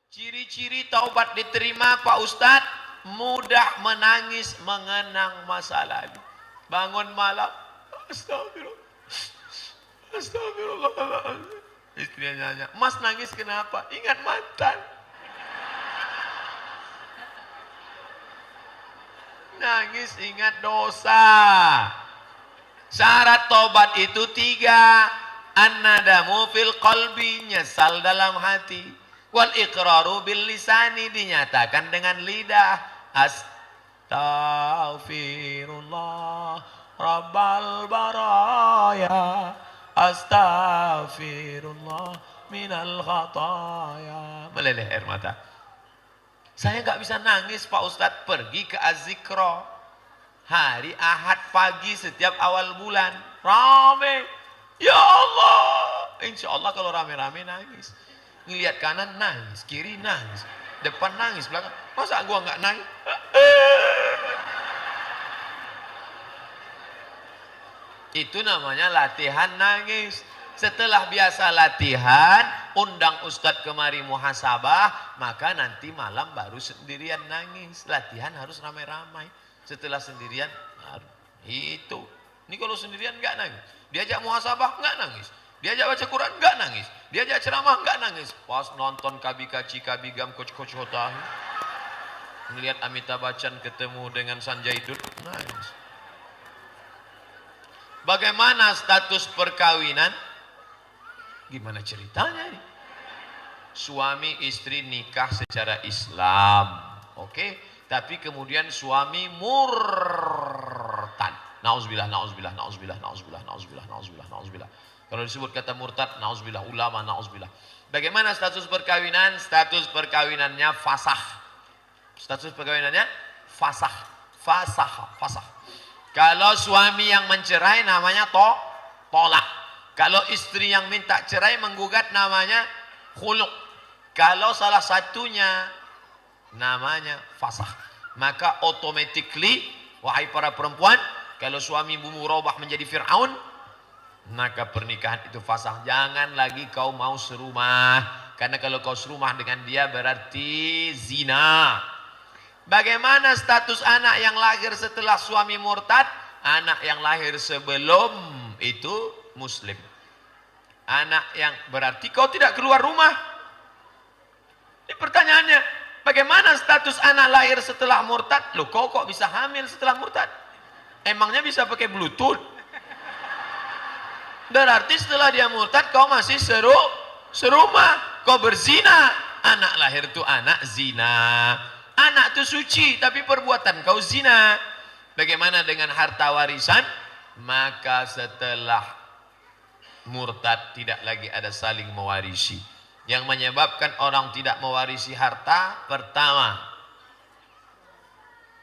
Ciri-ciri taubat diterima Pak Ustadz, mudah menangis mengenang masa lalu. Bangun malam, astagfirullah, astagfirullahaladzim. Istrinya nanya, Mas nangis kenapa? Ingat mantan. Nangis ingat dosa. Syarat taubat itu 3. An-nadamu fil qalbi, nyesal dalam hati. Wal iqraru bil lisani, dinyatakan dengan lidah. Astaghfirullah rabbal baraya, astaghfirullah minal khataya. Meleleh air mata. Saya nggak bisa nangis Pak Ustadz, pergi ke Az-Zikra hari Ahad pagi setiap awal bulan, rame. Ya Allah, insya Allah kalau rame-rame nangis. Ngelihat kanan nangis, kiri nangis, depan nangis, belakang. Masa gua nggak nangis? Itu namanya latihan nangis. Setelah biasa latihan, undang Ustadz kemari muhasabah, maka nanti malam baru sendirian nangis. Latihan harus ramai-ramai. Setelah sendirian, itu. Ini kalau sendirian nggak nangis. Diajak muhasabah nggak nangis. Diajak baca Quran nggak nangis. Diajak ceramah nggak nangis. Pas nonton Kabikaci Kabigam Coach Hotahi, melihat Amitabh Bachchan ketemu dengan Sanjay Dutt, nangis. Bagaimana status perkawinan? Gimana ceritanya ini? Suami istri nikah secara Islam, oke? Tapi kemudian suami murtad. Nauzubillah, nauzubillah, nauzubillah, nauzubillah, nauzubillah, nauzubillah, nauzubillah. Kalau disebut kata murtad, nauzubillah, ulama, nauzubillah. Bagaimana status perkawinan? Status perkawinannya fasah. Status perkawinannya fasah. Fasah, fasah. Kalau suami yang mencerai namanya tolak. Kalau istri yang minta cerai menggugat namanya khuluk. Kalau salah satunya namanya fasah. Maka automatically, wahai para perempuan, kalau suami bumu robah menjadi Fir'aun, maka pernikahan itu fasah. Jangan lagi kau mau serumah. Karena kalau kau serumah dengan dia berarti zina. Bagaimana status anak yang lahir setelah suami murtad? Anak yang lahir sebelum itu muslim. Anak yang berarti kau tidak keluar rumah. Ini pertanyaannya, bagaimana status anak lahir setelah murtad? Loh, kau kok bisa hamil setelah murtad? Emangnya bisa pakai bluetooth? Berarti setelah dia murtad kau masih serumah. Kau berzina. Anak lahir itu anak zina. Anak itu suci, tapi perbuatan kau zina. Bagaimana dengan harta warisan? Maka setelah murtad tidak lagi ada saling mewarisi. Yang menyebabkan orang tidak mewarisi harta, pertama,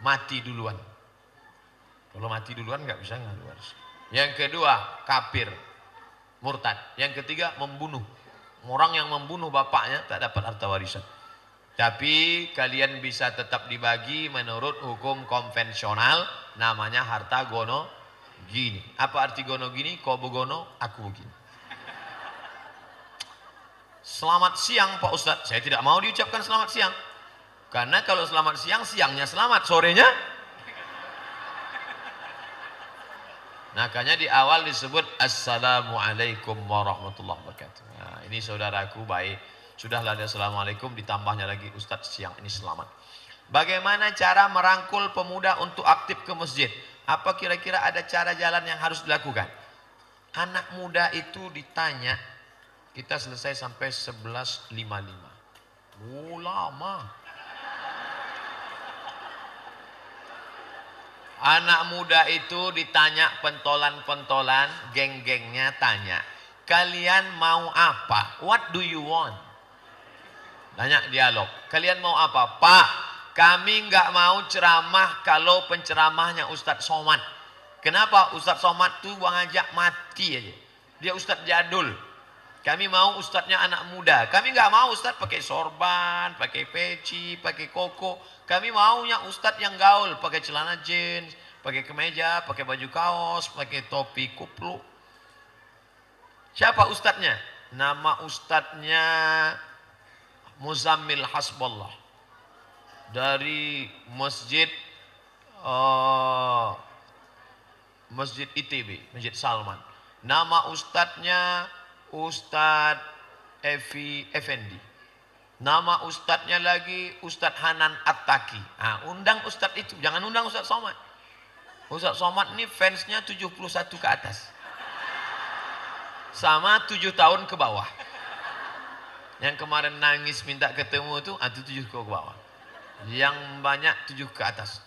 mati duluan. Kalau mati duluan nggak bisa ngawaris. Yang kedua, kafir, murtad. Yang ketiga, membunuh. Orang yang membunuh bapaknya tak dapat harta warisan. Tapi kalian bisa tetap dibagi menurut hukum konvensional, namanya harta gono gini. Apa arti gono gini? Kau begono, aku begini. Selamat siang Pak Ustadz. Saya tidak mau diucapkan selamat siang. Karena kalau selamat siang, siangnya selamat, sorenya. Makanya di awal disebut Assalamualaikum warahmatullahi wabarakatuh. Nah, ini saudaraku baik. Sudahlah ada Assalamualaikum, ditambahnya lagi Ustadz siang ini selamat. Bagaimana cara merangkul pemuda untuk aktif ke masjid? Apa kira-kira ada cara jalan yang harus dilakukan? Anak muda itu ditanya, kita selesai sampai 11.55. Lama. Anak muda itu ditanya pentolan-pentolan, geng-gengnya tanya, kalian mau apa? What do you want? Tanya dialog. Kalian mau apa? Pak, kami nggak mau ceramah kalau penceramahnya Ustadz Somad. Kenapa? Ustadz Somad tuh ngajak mati aja. Dia Ustadz jadul. Kami mau Ustadznya anak muda. Kami nggak mau Ustadz pakai sorban, pakai peci, pakai koko. Kami maunya Ustadz yang gaul, pakai celana jeans, pakai kemeja, pakai baju kaos, pakai topi kupluk. Siapa Ustadznya? Nama Ustadznya Muzammil Hasballah dari eh, Masjid ITB, Masjid Salman. Nama ustadznya Ustadz Evi Effendi. Nama ustadznya lagi Ustadz Hanan Attaki. Nah, undang ustadz itu, jangan undang Ustadz Somad. Ustadz Somad ini fansnya 71 ke atas. Sama 7 tahun ke bawah. Yang kemarin nangis minta ketemu itu 7 ke bawah. Yang banyak 7 ke atas.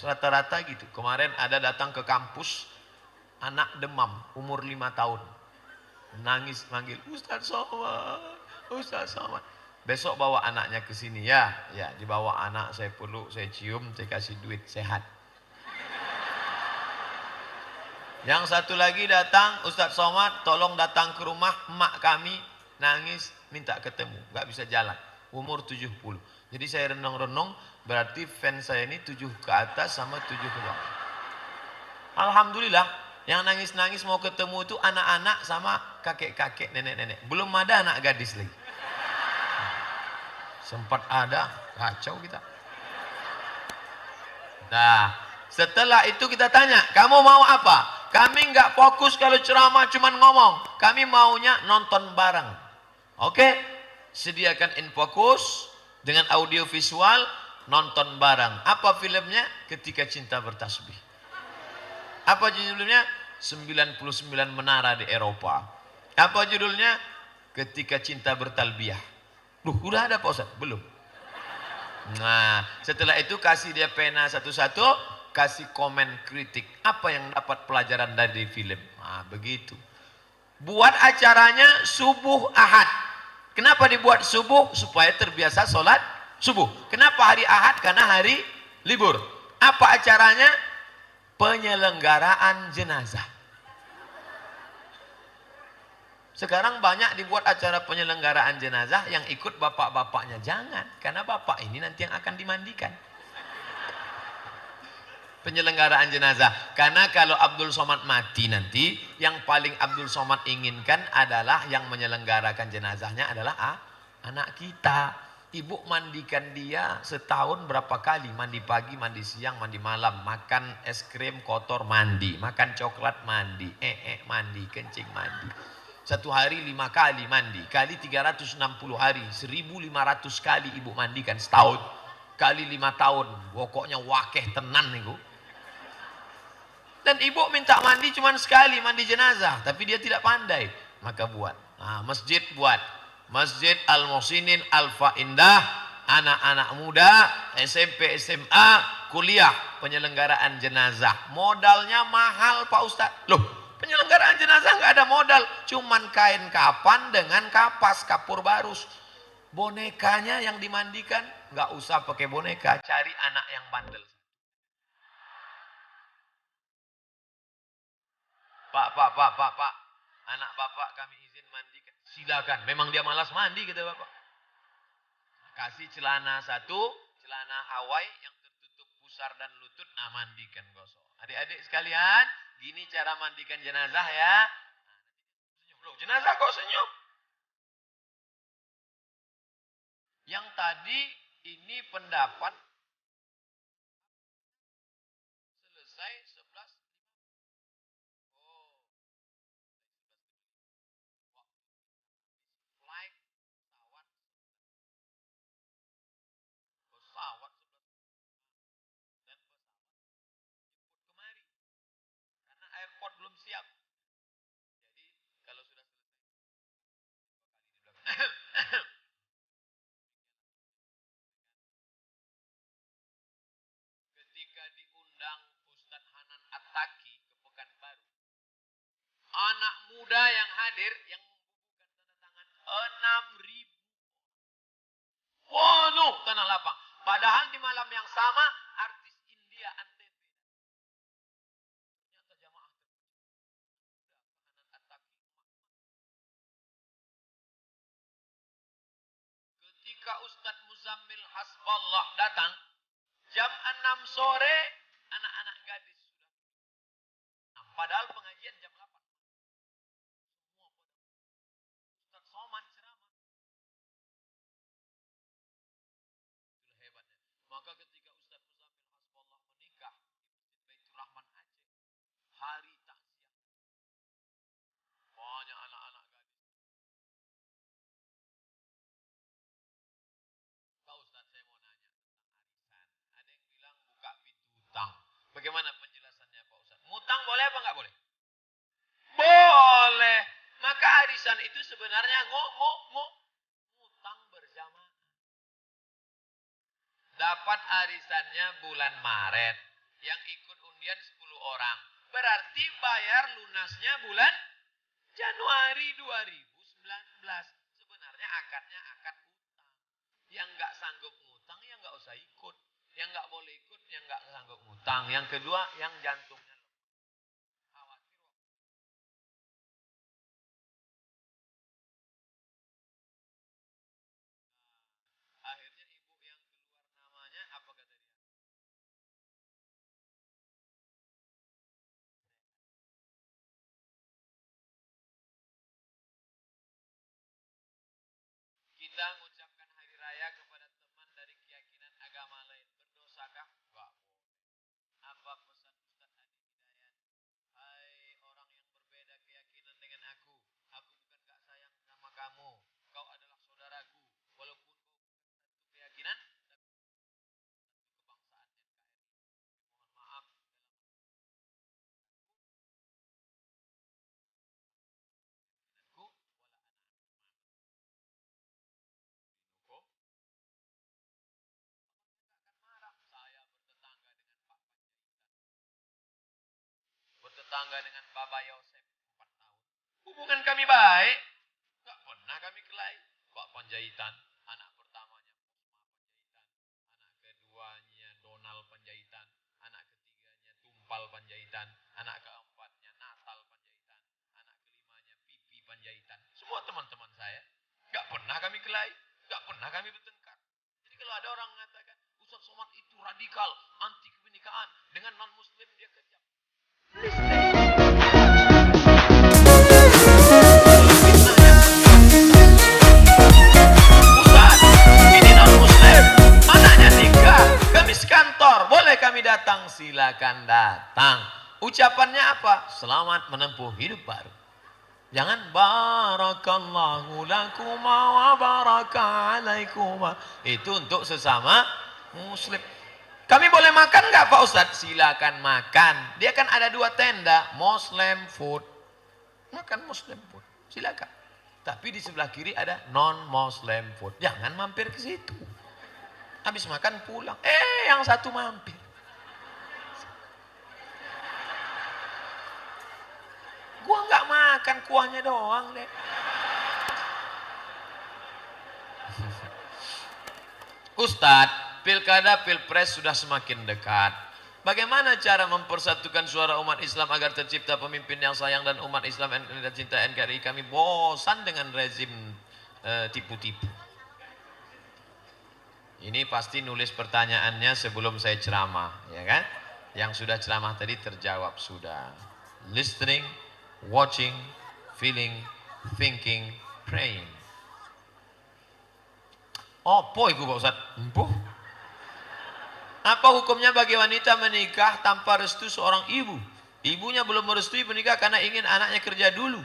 Rata-rata gitu. Kemarin ada datang ke kampus anak demam umur 5 tahun. Nangis manggil Ustadz Somad, Ustadz Somad. Besok bawa anaknya ke sini ya. Ya, dibawa anak, saya peluk, saya cium, saya kasih duit, sehat. Yang satu lagi datang, Ustadz Somad, tolong datang ke rumah emak kami, nangis, minta ketemu, nggak bisa jalan, umur 70. Jadi saya renung-renung, berarti fans saya ini 7 ke atas sama 7 ke bawah. Alhamdulillah, yang nangis-nangis mau ketemu itu anak-anak sama kakek-kakek, nenek-nenek. Belum ada anak gadis lagi. Sempat ada, kacau kita. Nah, setelah itu kita tanya, kamu mau apa? Kami nggak fokus kalau ceramah cuman ngomong. Kami maunya nonton bareng. Oke? Sediakan infokus dengan audio visual, nonton bareng. Apa filmnya? Ketika Cinta Bertasbih. Apa judulnya? 99 Menara di Eropa. Apa judulnya? Ketika Cinta Bertalbiyah. Duh, udah ada Pak Ustaz? Belum. Nah, setelah itu kasih dia pena satu-satu, kasih komen kritik. Apa yang dapat pelajaran dari film? Nah, begitu. Buat acaranya subuh Ahad. Kenapa dibuat subuh? Supaya terbiasa sholat subuh. Kenapa hari Ahad? Karena hari libur. Apa acaranya? Penyelenggaraan jenazah. Sekarang banyak dibuat acara penyelenggaraan jenazah yang ikut bapak-bapaknya. Jangan, karena bapak ini nanti yang akan dimandikan. Penyelenggaraan jenazah. Karena kalau Abdul Somad mati nanti, yang paling Abdul Somad inginkan adalah yang menyelenggarakan jenazahnya adalah anak kita. Ibu mandikan dia setahun berapa kali? Mandi pagi, mandi siang, mandi malam. Makan es krim kotor, mandi. Makan coklat, mandi. Mandi, kencing, mandi. Satu hari 5 kali mandi, kali 360 hari, 1500 kali ibu mandikan setahun, kali 5 tahun, pokoknya wakeh tenan nih bu. Dan ibu minta mandi cuma sekali, mandi jenazah, tapi dia tidak pandai, maka buat. Nah, masjid buat, Masjid Al-Muhsinin Alfa Indah, anak-anak muda, SMP, SMA, kuliah, penyelenggaraan jenazah. Modalnya mahal Pak Ustadz. Loh, penyelenggaraan jenazah nggak ada modal, cuman kain kapan dengan kapas, kapur barus. Bonekanya yang dimandikan nggak usah pakai boneka, cari anak yang bandel. Pak, anak bapak kami izin mandikan. Silakan, memang dia malas mandi kata bapak. Kasih celana satu, celana Hawaii yang tertutup pusar dan lutut, mandikan gosok. Adik-adik sekalian, gini cara mandikan jenazah ya. Loh, jenazah kok senyum? Yang tadi ini pendapat selesai 11. Oh, flight pesawat pesawat 11 dan pesawat jemput kemari karena airport belum siap. Jadi kalau sudah selesai ketika diundang Ustadz Hanan Attaki ke Pekanbaru, anak muda yang hadir yang membubuhkan tanda tangan 6.000. Penuh tanah lapang. Padahal di malam yang sama artis India Antv. Ternyata jamaah ketika Ustadz Muzammil Hasballah datang jam 6 sore, anak-anak gadis sudah. Padahal pengajian jam 8. Semua pada Ustadz Somad ceramah. Bagaimana penjelasannya Pak Ustaz? Ngutang boleh apa nggak boleh? Boleh. Maka arisan itu sebenarnya ngutang berjamaah. Dapat arisannya bulan Maret. Yang ikut undian 10 orang. Berarti bayar lunasnya bulan Januari 2019. Sebenarnya akadnya akad utang. Yang nggak sanggup ngutang ya nggak usah ikut. Yang nggak boleh ikut yang nggak sanggup ngutang. Yang kedua yang jantungnya khawatir. Akhirnya ibu yang keluar namanya apa kata dia? Kita mengucapkan hari raya kepada teman dari keyakinan agama lain. Berdosakah? Enggak boleh. Apa pesan Ustaz Adi Hidayat? Hai orang yang berbeda keyakinan dengan aku. Aku bukan gak sayang sama kamu. Kau adalah saudaraku. Walaupun kau bukan satu keyakinan, tapi satu kebangsaan NKRI. Mohon maaf dalam keyakinanku. Wala anak akan marah. Saya bertetangga dengan Pak Panjaitan. Bertetangga dengan Baba Yosef 4 tahun. Hubungan kami baik. Gak pernah kami kelahi. Pak Panjaitan, anak pertamanya Musma Panjaitan, anak keduanya Donald Panjaitan, anak ketiganya Tumpal Panjaitan, anak keempatnya Natal Panjaitan, anak kelimanya Pipi Panjaitan. Semua teman-teman saya. Gak pernah kami kelahi. Gak pernah kami bertengkar. Jadi kalau ada orang mengatakan Ustaz Somad itu radikal, anti kebinekaan, dengan non-muslim dia kejam. Ustaz, ini non-muslim, mananya nikah, gamis kantor, boleh kami datang? Silakan datang. Ucapannya apa? Selamat menempuh hidup baru. Jangan barakallahu lakuma wa baraka alaikuma. Itu untuk sesama muslim. Kami boleh makan nggak Pak Ustadz? Silakan makan. Dia kan ada 2 tenda, Muslim food. Makan Muslim food, silakan. Tapi di sebelah kiri ada non-Muslim food. Jangan mampir ke situ. Habis makan pulang. Yang satu mampir. Gua nggak makan, kuahnya doang deh. Ustadz, pilkada pilpres sudah semakin dekat. Bagaimana cara mempersatukan suara umat Islam agar tercipta pemimpin yang sayang dan umat Islam dan cinta NKRI? Kami bosan dengan rezim tipu-tipu. Ini pasti nulis pertanyaannya sebelum saya ceramah, ya kan? Yang sudah ceramah tadi terjawab sudah. Listening, watching, feeling, thinking, praying. Apa itu Pak Ustaz? Apa hukumnya bagi wanita menikah tanpa restu seorang ibu? Ibunya belum merestui menikah karena ingin anaknya kerja dulu.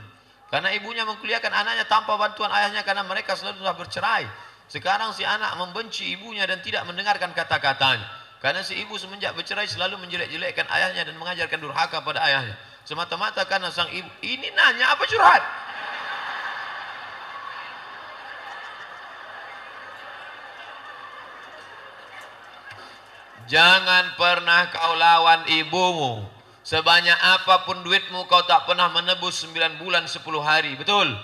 Karena ibunya mengkuliahkan anaknya tanpa bantuan ayahnya karena mereka selalu sudah bercerai. Sekarang si anak membenci ibunya dan tidak mendengarkan kata-katanya. Karena si ibu semenjak bercerai selalu menjelek-jelekkan ayahnya dan mengajarkan durhaka pada ayahnya. Semata-mata karena sang ibu. Ini nanya apa curhat? Jangan pernah kau lawan ibumu. Sebanyak apapun duitmu kau tak pernah menebus 9 bulan 10 hari. Betul?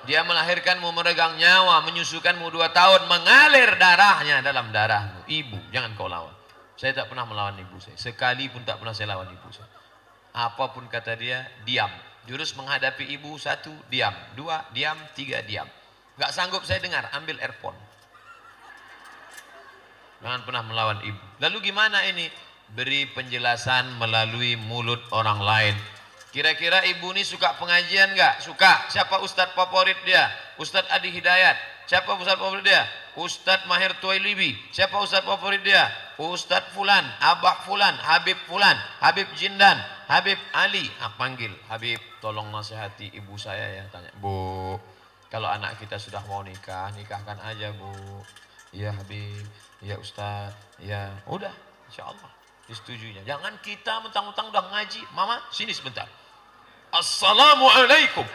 Dia melahirkanmu, meregang nyawa, menyusukanmu 2 tahun, mengalir darahnya dalam darahmu. Ibu, jangan kau lawan. Saya tak pernah melawan ibu saya. Sekali pun tak pernah saya lawan ibu saya. Apapun kata dia, diam. Jurus menghadapi ibu 1, diam. 2, diam. 3, diam. Gak sanggup saya dengar, ambil earphone. Jangan pernah melawan ibu. Lalu gimana ini? Beri penjelasan melalui mulut orang lain. Kira-kira ibu ini suka pengajian nggak? Suka. Siapa ustadz favorit dia? Ustadz Adi Hidayat. Siapa ustadz favorit dia? Ustadz Mahir Tuwailibi. Siapa ustadz favorit dia? Ustadz Fulan, Abah Fulan, Habib Fulan, Habib Jindan, Habib Ali. Panggil Habib, tolong nasihati ibu saya ya. Tanya, Bu, kalau anak kita sudah mau nikah, nikahkan aja Bu. Iya Habib, iya Ustadz, ya udah, insya Allah. disetujuinya. Jangan kita mentang-mentang udah ngaji, mama sini sebentar. Assalamualaikum.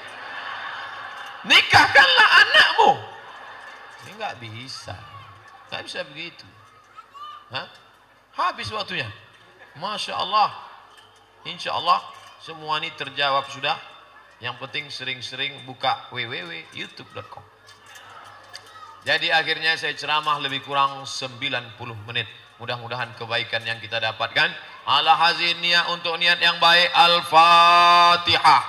Nikahkanlah anakmu. Ini nggak bisa begitu. Hah? Habis waktunya. Masya Allah. Insya Allah semua ini terjawab sudah. Yang penting sering-sering buka www.youtube.com. Jadi akhirnya saya ceramah lebih kurang 90 menit. Mudah-mudahan kebaikan yang kita dapatkan. Ala hazin niat untuk niat yang baik. Al-Fatihah.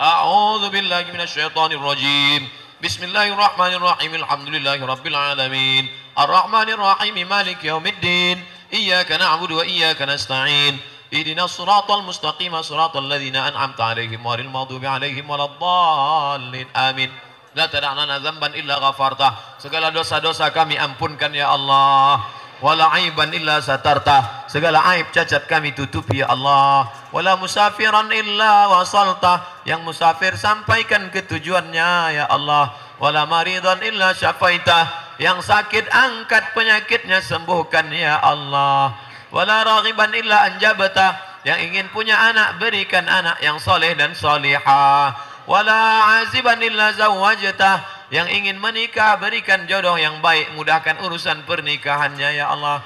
A'udzu billahi minasyaitonir rajim. Bismillahirrahmanirrahim. Alhamdulillahirabbil alamin. Arrahmanir rahim. Maliki yaumiddin. Iyyaka na'budu wa iyyaka nasta'in. Ihdinas siratal mustaqim. Siratal ladzina an'amta 'alaihim ghairil maghdubi 'alaihim waladdallin. Amin. La tada'lana dzamban illa ghafartah. Segala dosa-dosa kami ampunkan ya Allah. Wala aiban illa satarta. Segala aib cacat kami tutupi ya Allah. Wala musafiran illa wasalta. Yang musafir sampaikan ke tujuannya ya Allah. Wala maridan illa syafaita. Yang sakit angkat penyakitnya sembuhkan ya Allah. Wala raghiban illa anjabata. Yang ingin punya anak berikan anak yang soleh dan solihah. Wala aziban illa zawwajta. Yang ingin menikah berikan jodoh yang baik, mudahkan urusan pernikahannya ya Allah.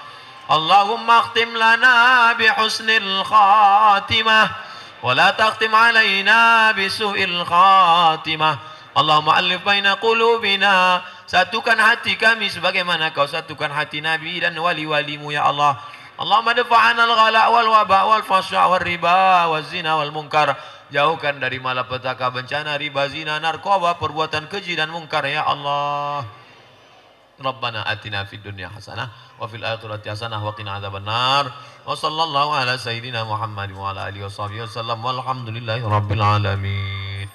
Allahumma akhtim lana bi husnil khatimah wa la takhtim alaina bi su'il khatimah. Allahumma alif baina qulubina. Satukan hati kami sebagaimana kau satukan hati Nabi dan wali-walimu ya Allah. Allahumma dafa'ana al-ghala wal waba wal fasya wal riba wal zina wal munkar. Jauhkan dari malapetaka, bencana, riba, zina, narkoba, perbuatan keji dan mungkar ya Allah. Rabbana atina fid dunya hasanah wa fil akhirati hasanah wa qina adzabannar. Wa sallallahu ala sayyidina Muhammad wa ala alihi washabihi wasallam walhamdulillahi rabbil alamin.